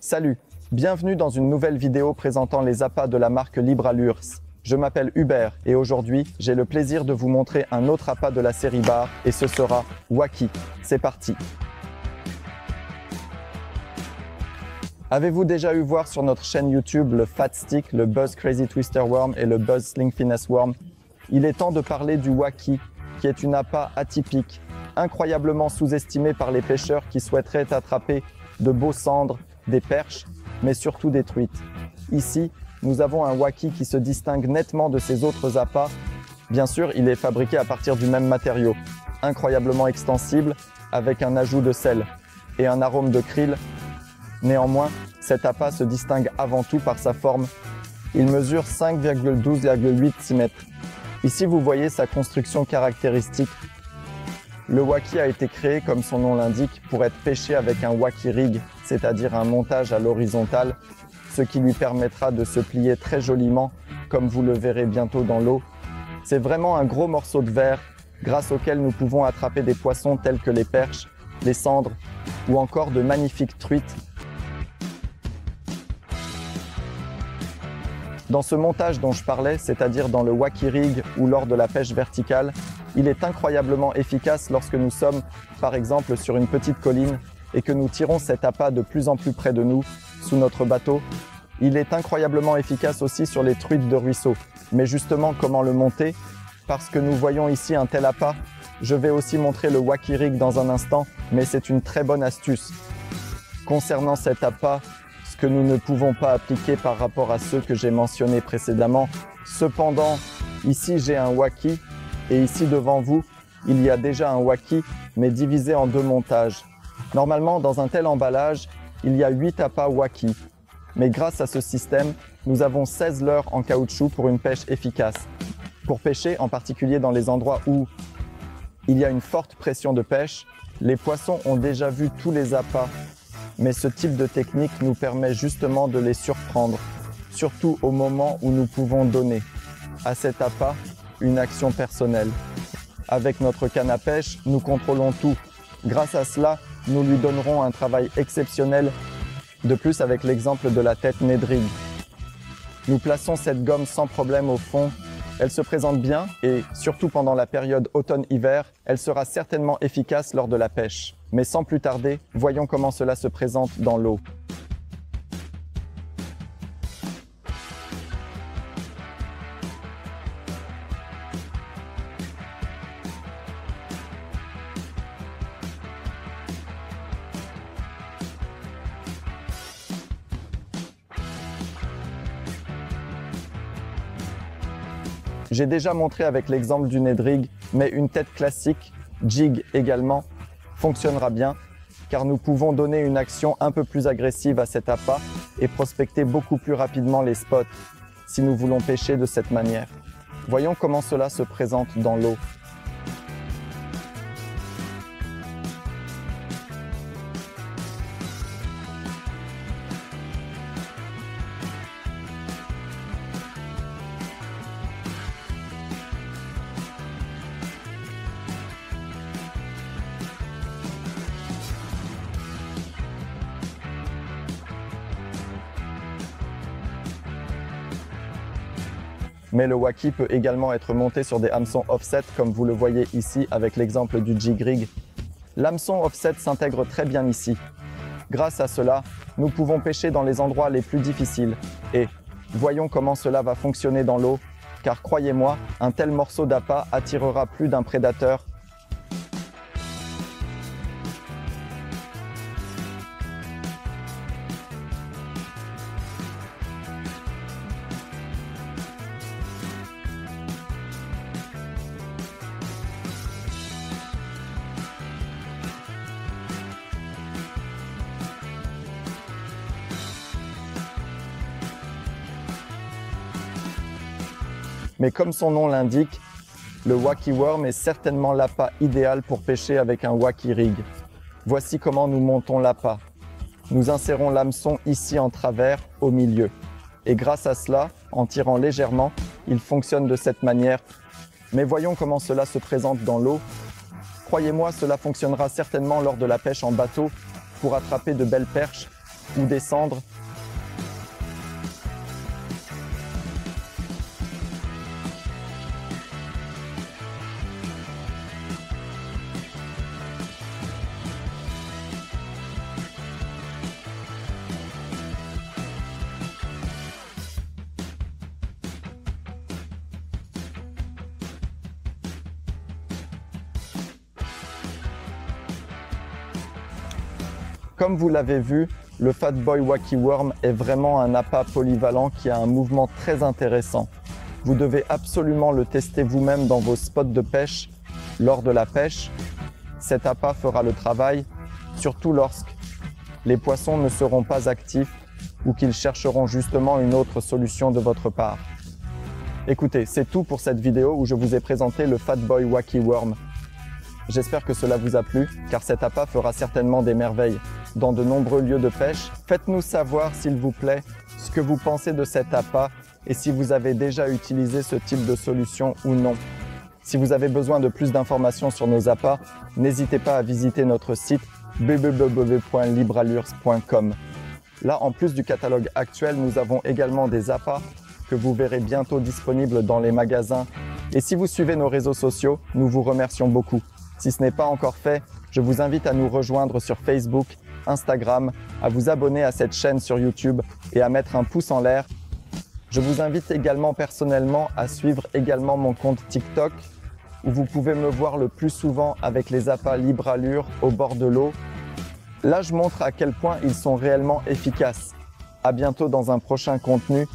Salut, bienvenue dans une nouvelle vidéo présentant les appâts de la marque Libre Allures. Je m'appelle Hubert et aujourd'hui, j'ai le plaisir de vous montrer un autre appât de la série bar et ce sera Wacky. C'est parti. Avez-vous déjà eu voir sur notre chaîne YouTube le Fat Stick, le Buzz Crazy Twister Worm et le Buzz Sling Finesse Worm? Il est temps de parler du Wacky, qui est une appât atypique, incroyablement sous-estimée par les pêcheurs qui souhaiteraient attraper de beaux cendres, des perches, mais surtout des truites. Ici, nous avons un Wacky qui se distingue nettement de ces autres appâts. Bien sûr, il est fabriqué à partir du même matériau, incroyablement extensible, avec un ajout de sel et un arôme de krill. Néanmoins, cet appât se distingue avant tout par sa forme. Il mesure 5,12,86 mètres. Ici, vous voyez sa construction caractéristique. Le Wacky a été créé, comme son nom l'indique, pour être pêché avec un Wacky rig, c'est-à-dire un montage à l'horizontale, ce qui lui permettra de se plier très joliment, comme vous le verrez bientôt dans l'eau. C'est vraiment un gros morceau de verre, grâce auquel nous pouvons attraper des poissons tels que les perches, les cendres ou encore de magnifiques truites. Dans ce montage dont je parlais, c'est-à-dire dans le Wacky rig ou lors de la pêche verticale, il est incroyablement efficace lorsque nous sommes, par exemple, sur une petite colline et que nous tirons cet appât de plus en plus près de nous, sous notre bateau. Il est incroyablement efficace aussi sur les truites de ruisseau. Mais justement, comment le monter? Parce que nous voyons ici un tel appât. Je vais aussi montrer le Wacky rig dans un instant, mais c'est une très bonne astuce. Concernant cet appât, ce que nous ne pouvons pas appliquer par rapport à ceux que j'ai mentionnés précédemment. Cependant, ici j'ai un Wacky et ici devant vous, il y a déjà un Wacky, mais divisé en deux montages. Normalement, dans un tel emballage, il y a 8 appâts Wacky. Mais grâce à ce système, nous avons 16 leurres en caoutchouc pour une pêche efficace. Pour pêcher, en particulier dans les endroits où il y a une forte pression de pêche, les poissons ont déjà vu tous les appâts. Mais ce type de technique nous permet justement de les surprendre, surtout au moment où nous pouvons donner à cet appât une action personnelle. Avec notre canne à pêche, nous contrôlons tout. Grâce à cela, nous lui donnerons un travail exceptionnel. De plus, avec l'exemple de la tête Nedrig. Nous plaçons cette gomme sans problème au fond. Elle se présente bien et, surtout pendant la période automne-hiver, elle sera certainement efficace lors de la pêche. Mais sans plus tarder, voyons comment cela se présente dans l'eau. J'ai déjà montré avec l'exemple du Nedrig, mais une tête classique, jig également, fonctionnera bien, car nous pouvons donner une action un peu plus agressive à cet appât et prospecter beaucoup plus rapidement les spots, si nous voulons pêcher de cette manière. Voyons comment cela se présente dans l'eau. Mais le Wacky peut également être monté sur des hameçons offset comme vous le voyez ici avec l'exemple du jig rig. L'hameçon offset s'intègre très bien ici. Grâce à cela, nous pouvons pêcher dans les endroits les plus difficiles. Et voyons comment cela va fonctionner dans l'eau, car croyez-moi, un tel morceau d'appât attirera plus d'un prédateur. Mais comme son nom l'indique, le Wacky Worm est certainement l'appât idéal pour pêcher avec un Wacky rig. Voici comment nous montons l'appât. Nous insérons l'hameçon ici en travers, au milieu. Et grâce à cela, en tirant légèrement, il fonctionne de cette manière. Mais voyons comment cela se présente dans l'eau. Croyez-moi, cela fonctionnera certainement lors de la pêche en bateau pour attraper de belles perches ou descendre. Comme vous l'avez vu, le Fat Boy Wacky Worm est vraiment un appât polyvalent qui a un mouvement très intéressant. Vous devez absolument le tester vous-même dans vos spots de pêche lors de la pêche. Cet appât fera le travail, surtout lorsque les poissons ne seront pas actifs ou qu'ils chercheront justement une autre solution de votre part. Écoutez, c'est tout pour cette vidéo où je vous ai présenté le Fat Boy Wacky Worm. J'espère que cela vous a plu, car cet appât fera certainement des merveilles dans de nombreux lieux de pêche. Faites-nous savoir, s'il vous plaît, ce que vous pensez de cet appât et si vous avez déjà utilisé ce type de solution ou non. Si vous avez besoin de plus d'informations sur nos appâts, n'hésitez pas à visiter notre site www.libralures.com. Là, en plus du catalogue actuel, nous avons également des appâts que vous verrez bientôt disponibles dans les magasins. Et si vous suivez nos réseaux sociaux, nous vous remercions beaucoup. Si ce n'est pas encore fait, je vous invite à nous rejoindre sur Facebook, Instagram, à vous abonner à cette chaîne sur YouTube et à mettre un pouce en l'air. Je vous invite également personnellement à suivre également mon compte TikTok où vous pouvez me voir le plus souvent avec les appâts libre allure au bord de l'eau. Là, je montre à quel point ils sont réellement efficaces. À bientôt dans un prochain contenu.